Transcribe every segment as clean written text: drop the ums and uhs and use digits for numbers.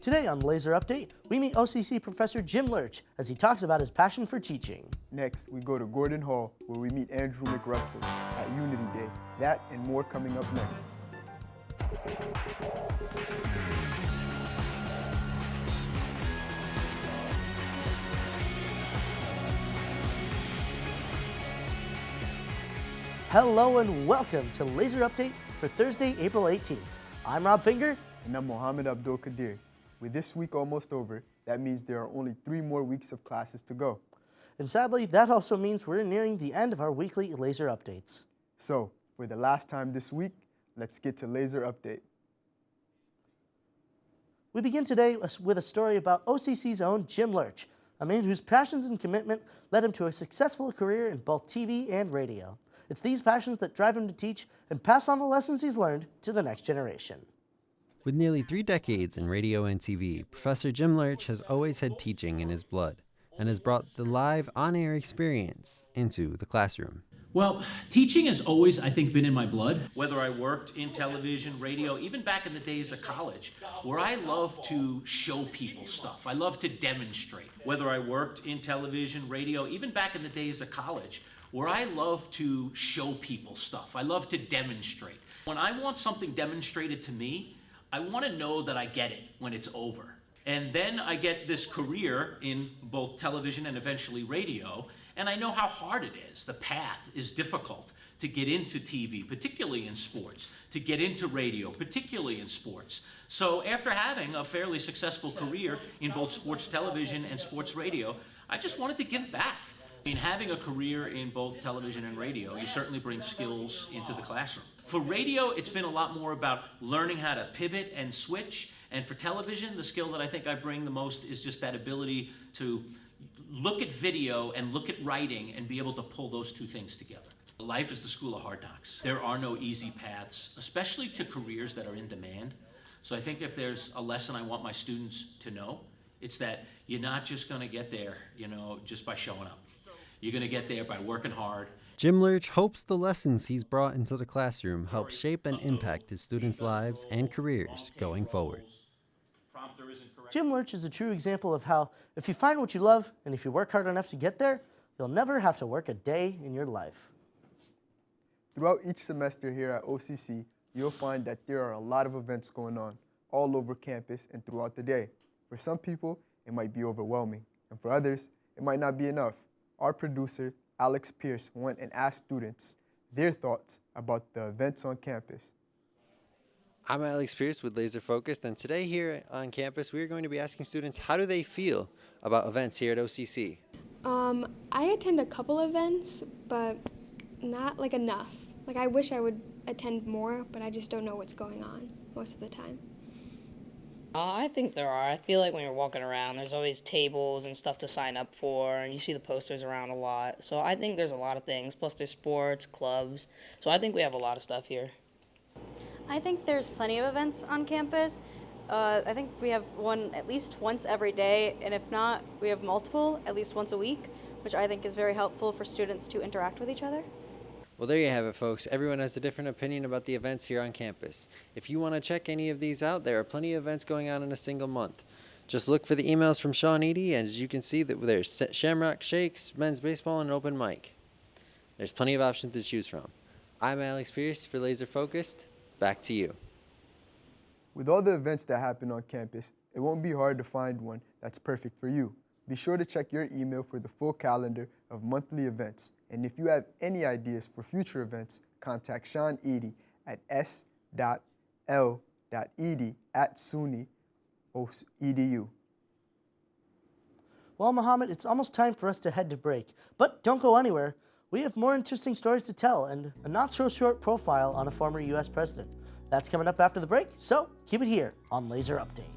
Today on Lazer Update, we meet OCC professor Jim Lurch as he talks about his passion for teaching. Next, we go to Gordon Hall where we meet Andrew McRussell at Unity Day. That and more coming up next. Hello and welcome to Lazer Update for Thursday, April 18th. I'm Rob Finger. And I'm Mohammed Abdul Qadir. With this week almost over, that means there are only 3 more weeks of classes to go. And sadly, that also means we're nearing the end of our weekly Lazer Updates. So, for the last time this week, let's get to Lazer Update. We begin today with a story about OCC's own Jim Lurch, a man whose passions and commitment led him to a successful career in both TV and radio. It's these passions that drive him to teach and pass on the lessons he's learned to the next generation. With nearly 3 decades in radio and TV, Professor Jim Lurch has always had teaching in his blood and has brought the live on-air experience into the classroom. Well, teaching has always, I think, been in my blood. Whether I worked in television, radio, even back in the days of college, where I love to show people stuff. I love to demonstrate. Whether I worked in television, radio, even back in the days of college, where I love to show people stuff. I love to demonstrate. When I want something demonstrated to me, I want to know that I get it when it's over. And then I get this career in both television and eventually radio, and I know how hard it is. The path is difficult to get into TV, particularly in sports, to get into radio, particularly in sports. So after having a fairly successful career in both sports television and sports radio, I just wanted to give back. In having a career in both television and radio, you certainly bring skills into the classroom. For radio, it's been a lot more about learning how to pivot and switch. And for television, the skill that I think I bring the most is just that ability to look at video and look at writing and be able to pull those two things together. Life is the school of hard knocks. There are no easy paths, especially to careers that are in demand. So I think if there's a lesson I want my students to know, it's that you're not just going to get there, just by showing up. You're going to get there by working hard. Jim Lurch hopes the lessons he's brought into the classroom help shape and impact his students' lives and careers going forward. Jim Lurch is a true example of how if you find what you love and if you work hard enough to get there, you'll never have to work a day in your life. Throughout each semester here at OCC, you'll find that there are a lot of events going on all over campus and throughout the day. For some people, it might be overwhelming, and for others, it might not be enough. Our producer, Alex Pierce, went and asked students their thoughts about the events on campus. I'm Alex Pierce with Lazer Focused, and today here on campus, we're going to be asking students how do they feel about events here at OCC? I attend a couple events, but not enough. I wish I would attend more, but I just don't know what's going on most of the time. I think there are. I feel like when you're walking around, there's always tables and stuff to sign up for, and you see the posters around a lot. So I think there's a lot of things, plus there's sports, clubs. So I think we have a lot of stuff here. I think there's plenty of events on campus. I think we have one at least once every day, and if not, we have multiple at least once a week, which I think is very helpful for students to interact with each other. Well, there you have it, folks. Everyone has a different opinion about the events here on campus. If you want to check any of these out, there are plenty of events going on in a single month. Just look for the emails from Sean Eady, and as you can see, there's Shamrock Shakes, men's baseball, and open mic. There's plenty of options to choose from. I'm Alex Pierce for Lazer Focused. Back to you. With all the events that happen on campus, it won't be hard to find one that's perfect for you. Be sure to check your email for the full calendar of monthly events. And if you have any ideas for future events, contact Sean Eady at s.l.edy@suny.edu. Well, Mohammed, it's almost time for us to head to break. But don't go anywhere. We have more interesting stories to tell and a not-so-short profile on a former U.S. president. That's coming up after the break, so keep it here on Lazer Update.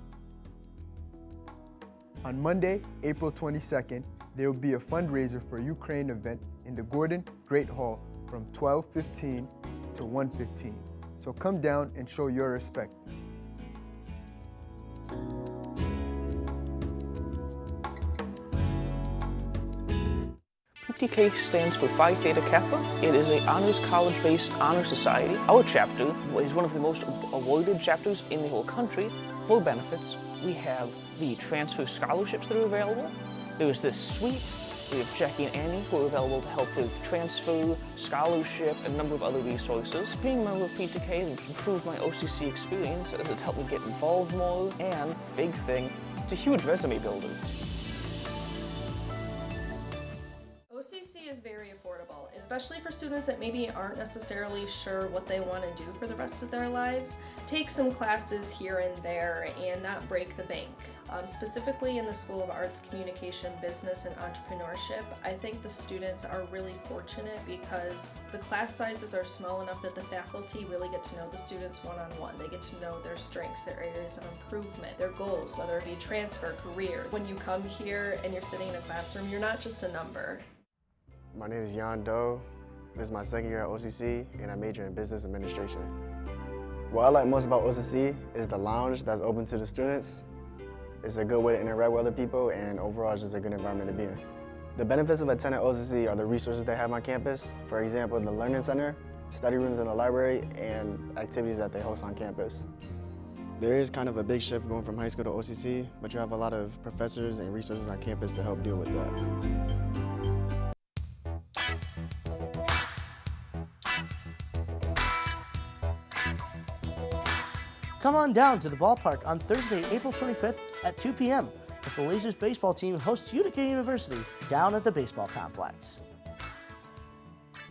On Monday, April 22nd, there will be a fundraiser for Ukraine event in the Gordon Great Hall from 12:15 to 1:15. So come down and show your respect. PTK stands for Phi Theta Kappa. It is an honors college-based honor society. Our chapter is one of the most awarded chapters in the whole country, full benefits, we have the transfer scholarships that are available. There's this suite. We have Jackie and Annie who are available to help with transfer, scholarship, and a number of other resources. Being a member of PTK has improved my OCC experience as it's helped me get involved more, and, big thing, it's a huge resume builder. OCC is very affordable, especially for students that maybe aren't necessarily sure what they want to do for the rest of their lives. Take some classes here and there and not break the bank. Specifically in the School of Arts, Communication, Business, and Entrepreneurship, I think the students are really fortunate because the class sizes are small enough that the faculty really get to know the students one-on-one. They get to know their strengths, their areas of improvement, their goals, whether it be transfer, career. When you come here and you're sitting in a classroom, you're not just a number. My name is Jan Doe. This is my second year at OCC, and I major in business administration. What I like most about OCC is the lounge that's open to the students. It's a good way to interact with other people, and overall it's just a good environment to be in. The benefits of attending OCC are the resources they have on campus. For example, the Learning Center, study rooms in the library, and activities that they host on campus. There is kind of a big shift going from high school to OCC, but you have a lot of professors and resources on campus to help deal with that. Come on down to the ballpark on Thursday, April 25th at 2 p.m. as the Lazers baseball team hosts Utica University down at the baseball complex.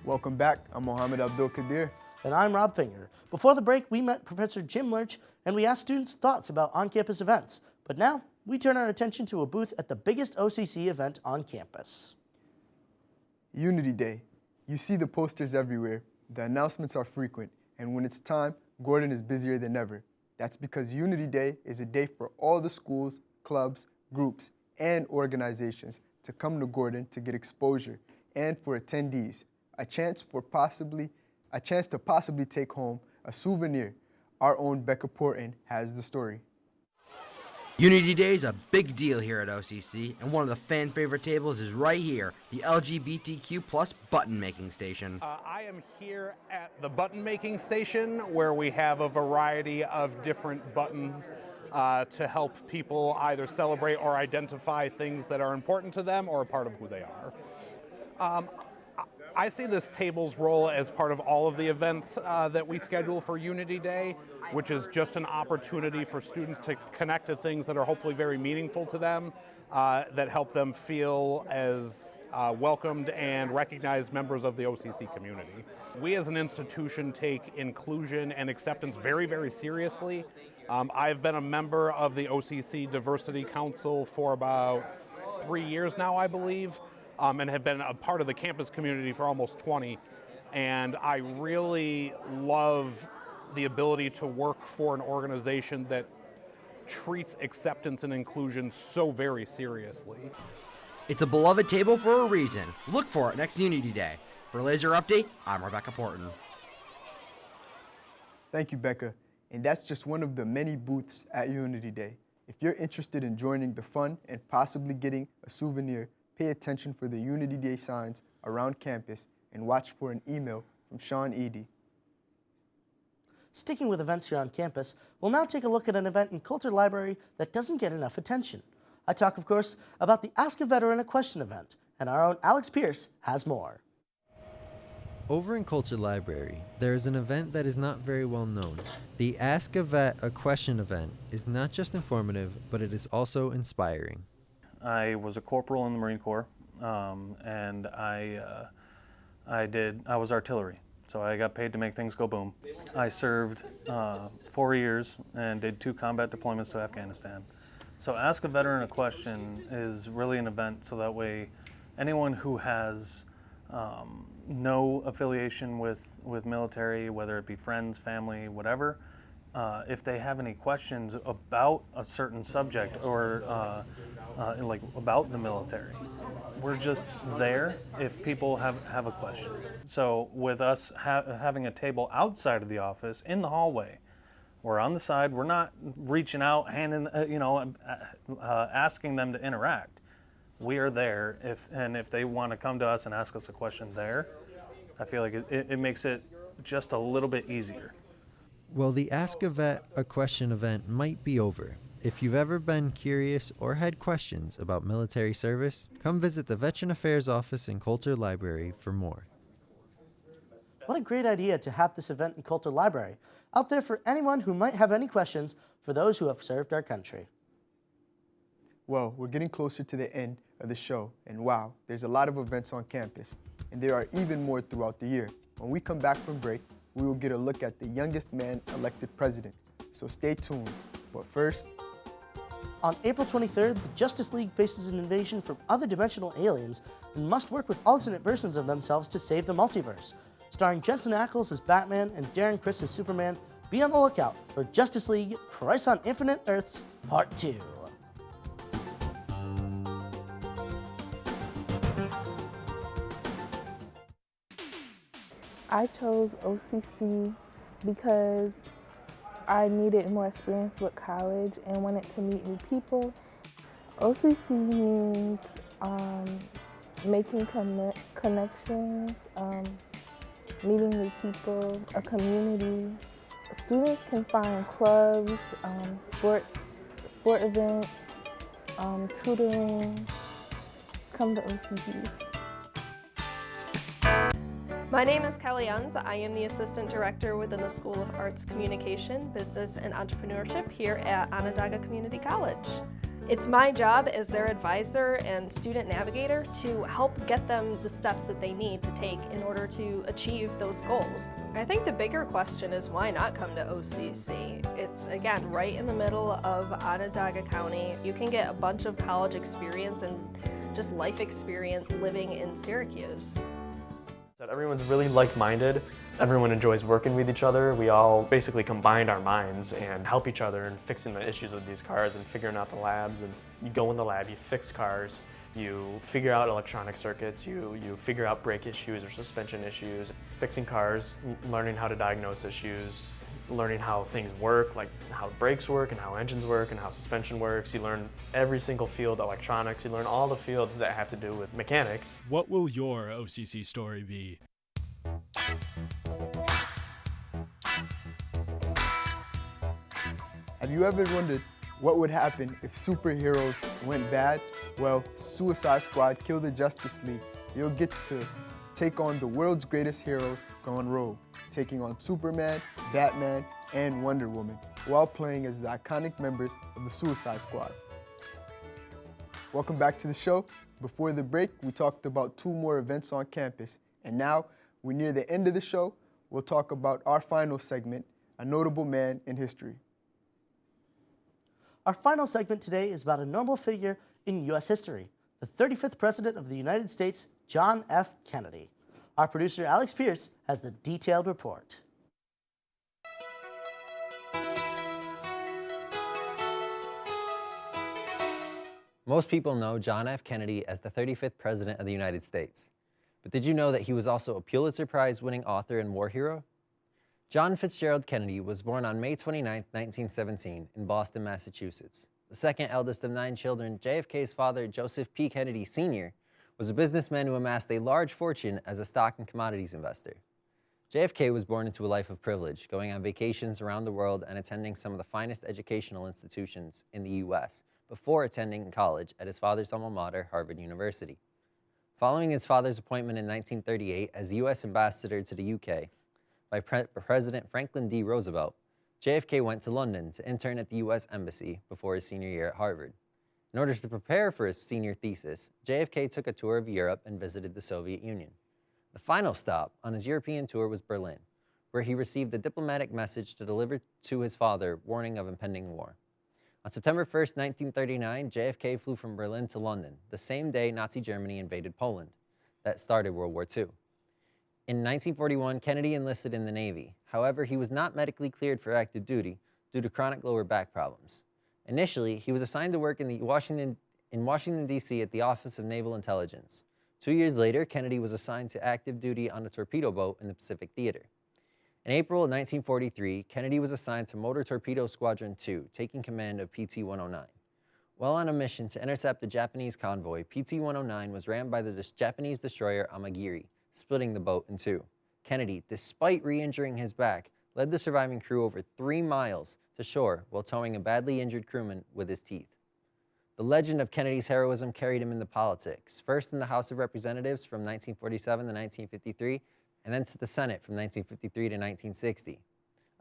Welcome back. I'm Mohammed Abdul Kadir. And I'm Rob Finger. Before the break, we met Professor Jim Lurch and we asked students' thoughts about on-campus events. But now, we turn our attention to a booth at the biggest OCC event on campus. Unity Day. You see the posters everywhere. The announcements are frequent. And when it's time, Gordon is busier than ever. That's because Unity Day is a day for all the schools, clubs, groups, and organizations to come to Gordon to get exposure, and for attendees, a chance to possibly take home a souvenir. Our own Becca Porton has the story. Unity Day is a big deal here at OCC, and one of the fan favorite tables is right here, the LGBTQ+ button making station. I am here at the button making station where we have a variety of different buttons to help people either celebrate or identify things that are important to them or a part of who they are. I see this table's role as part of all of the events that we schedule for Unity Day, which is just an opportunity for students to connect to things that are hopefully very meaningful to them, that help them feel as welcomed and recognized members of the OCC community. We as an institution take inclusion and acceptance very, very seriously. I've been a member of the OCC Diversity Council for about 3 years now, I believe. And have been a part of the campus community for almost 20. And I really love the ability to work for an organization that treats acceptance and inclusion so very seriously. It's a beloved table for a reason. Look for it next Unity Day. For Lazer Update, I'm Rebecca Porton. Thank you, Becca. And that's just one of the many booths at Unity Day. If you're interested in joining the fun and possibly getting a souvenir, pay attention for the Unity Day signs around campus and watch for an email from Sean Eady. Sticking with events here on campus, we'll now take a look at an event in Coulter Library that doesn't get enough attention. I talk, of course, about the Ask a Veteran a Question event, and our own Alex Pierce has more. Over in Coulter Library, there is an event that is not very well known. The Ask a Vet a Question event is not just informative, but it is also inspiring. I was a corporal in the Marine Corps, and I was artillery, so I got paid to make things go boom. I served 4 years and did 2 combat deployments to Afghanistan. So Ask a Veteran a Question is really an event so that way anyone who has no affiliation with military, whether it be friends, family, whatever, if they have any questions about a certain subject or like about the military, we're just there if people have a question. So with us having a table outside of the office in the hallway, we're on the side, we're not reaching out, handing, asking them to interact. We are there, if they want to come to us and ask us a question there, I feel like it makes it just a little bit easier. Well, the Ask a Vet a Question event might be over, If you've ever been curious or had questions about military service, come visit the Veteran Affairs Office in Coulter Library for more. What a great idea to have this event in Coulter Library, out there for anyone who might have any questions for those who have served our country. Well, we're getting closer to the end of the show, and wow, there's a lot of events on campus, and there are even more throughout the year. When we come back from break, we will get a look at the youngest man elected president, so stay tuned. But first, on April 23rd, the Justice League faces an invasion from other dimensional aliens and must work with alternate versions of themselves to save the multiverse. Starring Jensen Ackles as Batman and Darren Criss as Superman, be on the lookout for Justice League Crisis on Infinite Earths Part 2. I chose OCC because I needed more experience with college and wanted to meet new people. OCC means making connections, meeting new people, a community. Students can find clubs, sport events, tutoring. Come to OCC. My name is Kelly Unz. I am the Assistant Director within the School of Arts, Communication, Business, and Entrepreneurship here at Onondaga Community College. It's my job as their advisor and student navigator to help get them the steps that they need to take in order to achieve those goals. I think the bigger question is why not come to OCC? It's, again, right in the middle of Onondaga County. You can get a bunch of college experience and just life experience living in Syracuse. That everyone's really like-minded, everyone enjoys working with each other. We all basically combined our minds and help each other in fixing the issues with these cars and figuring out the labs. And you go in the lab, you fix cars, you figure out electronic circuits, you figure out brake issues or suspension issues, fixing cars, learning how to diagnose issues, learning how things work, like how brakes work and how engines work and how suspension works. You learn every single field, electronics, you learn all the fields that have to do with mechanics. What will your OCC story be? have you ever wondered what would happen if superheroes went bad? Well, Suicide Squad Kill the Justice League. You'll get to take on the world's greatest heroes gone rogue, taking on Superman, Batman, and Wonder Woman, while playing as the iconic members of the Suicide Squad. Welcome back to the show. Before the break, we talked about 2 more events on campus, and now we're near the end of the show. We'll talk about our final segment, A Notable Man in History. Our final segment today is about a notable figure in U.S. history, the 35th President of the United States, John F. Kennedy. Our producer, Alex Pierce, has the detailed report. Most people know John F. Kennedy as the 35th President of the United States. But did you know that he was also a Pulitzer Prize-winning author and war hero? John Fitzgerald Kennedy was born on May 29, 1917, in Boston, Massachusetts. The second eldest of 9 children, JFK's father, Joseph P. Kennedy Sr., was a businessman who amassed a large fortune as a stock and commodities investor. JFK was born into a life of privilege, going on vacations around the world and attending some of the finest educational institutions in the U.S., before attending college at his father's alma mater, Harvard University. Following his father's appointment in 1938 as U.S. ambassador to the UK by President Franklin D. Roosevelt, JFK went to London to intern at the U.S. Embassy before his senior year at Harvard. In order to prepare for his senior thesis, JFK took a tour of Europe and visited the Soviet Union. The final stop on his European tour was Berlin, where he received a diplomatic message to deliver to his father warning of impending war. On September 1, 1939, JFK flew from Berlin to London, the same day Nazi Germany invaded Poland. That started World War II. In 1941, Kennedy enlisted in the Navy. However, he was not medically cleared for active duty due to chronic lower back problems. Initially, he was assigned to work in Washington, D.C. at the Office of Naval Intelligence. 2 years later, Kennedy was assigned to active duty on a torpedo boat in the Pacific Theater. In April of 1943, Kennedy was assigned to Motor Torpedo Squadron 2, taking command of PT-109. While on a mission to intercept a Japanese convoy, PT-109 was rammed by the Japanese destroyer Amagiri, splitting the boat in 2. Kennedy, despite re-injuring his back, led the surviving crew over 3 miles to shore while towing a badly injured crewman with his teeth. The legend of Kennedy's heroism carried him into politics, first in the House of Representatives from 1947 to 1953, and then to the Senate from 1953 to 1960.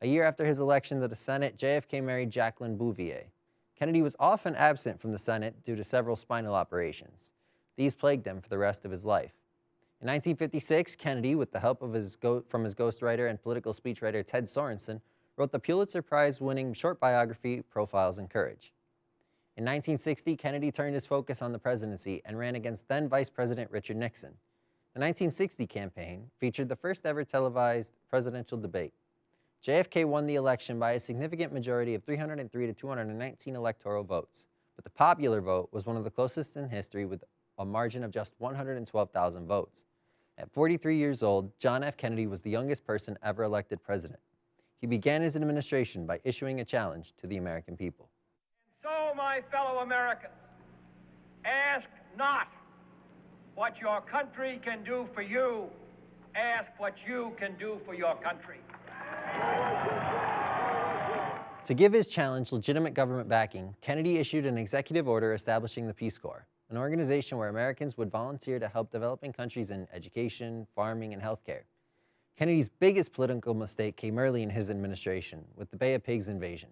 A year after his election to the Senate, JFK married Jacqueline Bouvier. Kennedy was often absent from the Senate due to several spinal operations. These plagued him for the rest of his life. In 1956, Kennedy, with the help of his ghostwriter and political speechwriter Ted Sorensen, wrote the Pulitzer Prize-winning short biography, Profiles in Courage. In 1960, Kennedy turned his focus on the presidency and ran against then Vice President Richard Nixon. The 1960 campaign featured the first ever televised presidential debate. JFK won the election by a significant majority of 303 to 219 electoral votes, but the popular vote was one of the closest in history with a margin of just 112,000 votes. At 43 years old, John F. Kennedy was the youngest person ever elected president. He began his administration by issuing a challenge to the American people. So, my fellow Americans, ask not what your country can do for you, ask what you can do for your country. To give his challenge legitimate government backing, Kennedy issued an executive order establishing the Peace Corps, an organization where Americans would volunteer to help developing countries in education, farming, and healthcare. Kennedy's biggest political mistake came early in his administration, with the Bay of Pigs invasion.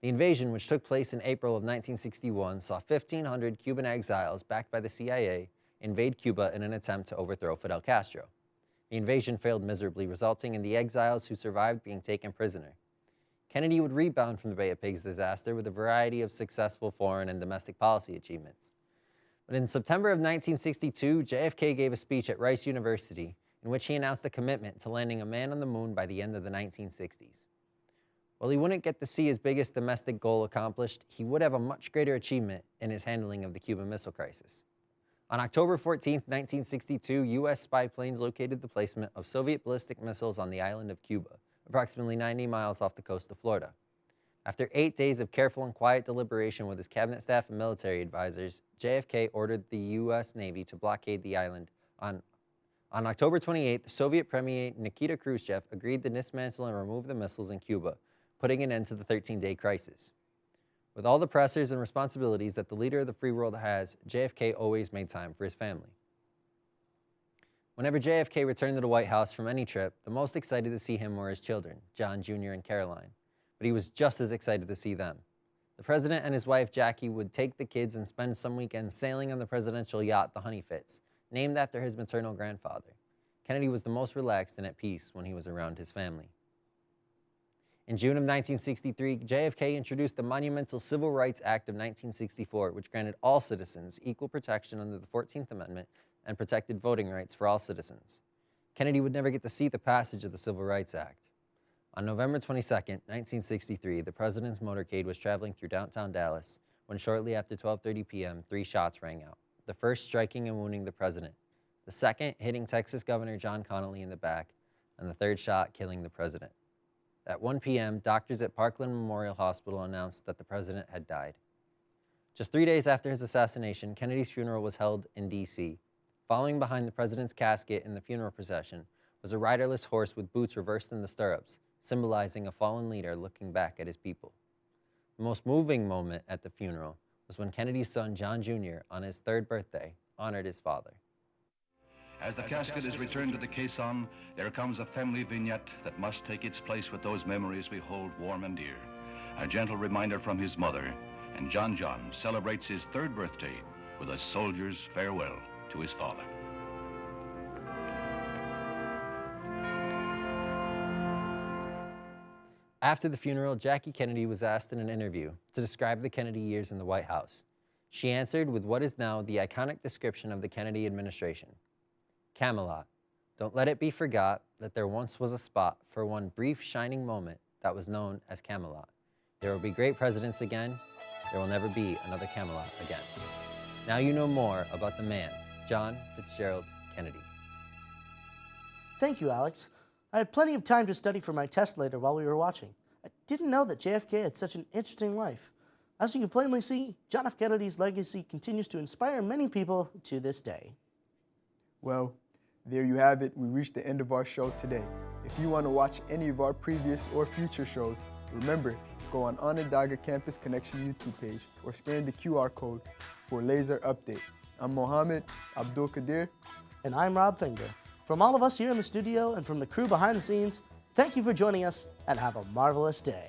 The invasion, which took place in April of 1961, saw 1,500 Cuban exiles backed by the CIA invade Cuba in an attempt to overthrow Fidel Castro. The invasion failed miserably, resulting in the exiles who survived being taken prisoner. Kennedy would rebound from the Bay of Pigs disaster with a variety of successful foreign and domestic policy achievements. But in September of 1962, JFK gave a speech at Rice University in which he announced a commitment to landing a man on the moon by the end of the 1960s. While he wouldn't get to see his biggest domestic goal accomplished, he would have a much greater achievement in his handling of the Cuban Missile Crisis. On October 14, 1962, U.S. spy planes located the placement of Soviet ballistic missiles on the island of Cuba, approximately 90 miles off the coast of Florida. After 8 days of careful and quiet deliberation with his cabinet staff and military advisors, JFK ordered the U.S. Navy to blockade the island. On October 28th, Soviet Premier Nikita Khrushchev agreed to dismantle and remove the missiles in Cuba, putting an end to the 13-day crisis. With all the pressures and responsibilities that the leader of the free world has, JFK always made time for his family. Whenever JFK returned to the White House from any trip, the most excited to see him were his children, John Jr. and Caroline. But he was just as excited to see them. The president and his wife, Jackie, would take the kids and spend some weekends sailing on the presidential yacht, the Honey Fitz, named after his maternal grandfather. Kennedy was the most relaxed and at peace when he was around his family. In June of 1963, JFK introduced the monumental Civil Rights Act of 1964, which granted all citizens equal protection under the 14th Amendment and protected voting rights for all citizens. Kennedy would never get to see the passage of the Civil Rights Act. On November 22, 1963, the president's motorcade was traveling through downtown Dallas when shortly after 12:30 p.m., 3 shots rang out, the first striking and wounding the president, the second hitting Texas Governor John Connally in the back, and the third shot killing the president. At 1 p.m., doctors at Parkland Memorial Hospital announced that the president had died. Just 3 days after his assassination, Kennedy's funeral was held in D.C. Following behind the president's casket in the funeral procession was a riderless horse with boots reversed in the stirrups, symbolizing a fallen leader looking back at his people. The most moving moment at the funeral was when Kennedy's son, John Jr., on his 3rd birthday, honored his father. As the casket is returned to the caisson, there comes a family vignette that must take its place with those memories we hold warm and dear. A gentle reminder from his mother, and John celebrates his 3rd birthday with a soldier's farewell to his father. After the funeral, Jackie Kennedy was asked in an interview to describe the Kennedy years in the White House. She answered with what is now the iconic description of the Kennedy administration. Camelot. Don't let it be forgot that there once was a spot for one brief shining moment that was known as Camelot. There will be great presidents again. There will never be another Camelot again. Now you know more about the man, John Fitzgerald Kennedy. Thank you, Alex. I had plenty of time to study for my test later while we were watching. I didn't know that JFK had such an interesting life. As you can plainly see, John F. Kennedy's legacy continues to inspire many people to this day. Well, there you have it. We reached the end of our show today. If you want to watch any of our previous or future shows, remember, go on Onondaga Campus Connection YouTube page or scan the QR code for Lazer Update. I'm Mohammed Abdul Qadir. And I'm Rob Finger. From all of us here in the studio and from the crew behind the scenes, thank you for joining us and have a marvelous day.